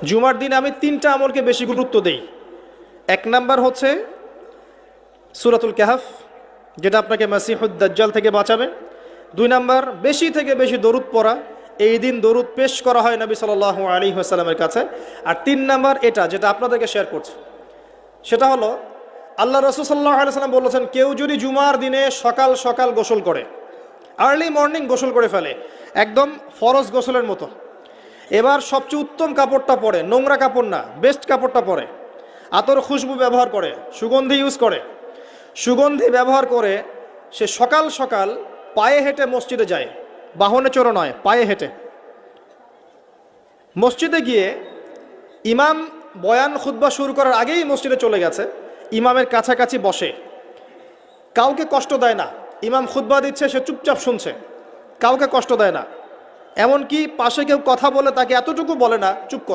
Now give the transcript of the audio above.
জুমার দিনে আমি 3টা আমলকে বেশি গুরুত্ব দেই। 1 নাম্বার হচ্ছে সূরাতুল কাহফ, যেটা আপনাকে মাসিহুদ দাজ্জাল থেকে বাঁচাবে। 2 নাম্বার বেশি থেকে বেশি দরুদ পড়া, এই দিন দরুদ পেশ করা হয় নবী সাল্লাল্লাহু আলাইহি ওয়াসাল্লামের কাছে। আর 3 নাম্বার এটা যেটা আপনাদেরকে শেয়ার করছি, সেটা হলো আল্লাহ রাসূল সাল্লাল্লাহু আলাইহি ওয়াসাল্লাম বলেছেন, কেউ যদি জুমার দিনে সকাল সকাল গোসল করে, আর্লি মর্নিং গোসল করে ফেলে, একদম ফরজ গোসলের মতো, এবার সবচেয়ে উত্তম কাপড়টা পরে, নোংরা কাপড় না, বেস্ট কাপড়টা পরে, আতর খুশবু ব্যবহার করে, সুগন্ধি ইউজ করে, সুগন্ধি ব্যবহার করে সে সকাল সকাল পায়ে হেঁটে মসজিদে যায়, বাহনে চড়ে নয়, পায়ে হেঁটে মসজিদে গিয়ে ইমাম বয়ান খুতবা শুরু করার আগেই মসজিদে চলে গেছে, ইমামের কাছাকাছি বসে, কাউকে কষ্ট দেয় না, ইমাম খুতবা দিচ্ছে সে চুপচাপ শুনছে, কাউকে কষ্ট দেয় না, এমনকি পাশে কেউ কথা বলে তাকে এতটুকু বলে না চুপ কর।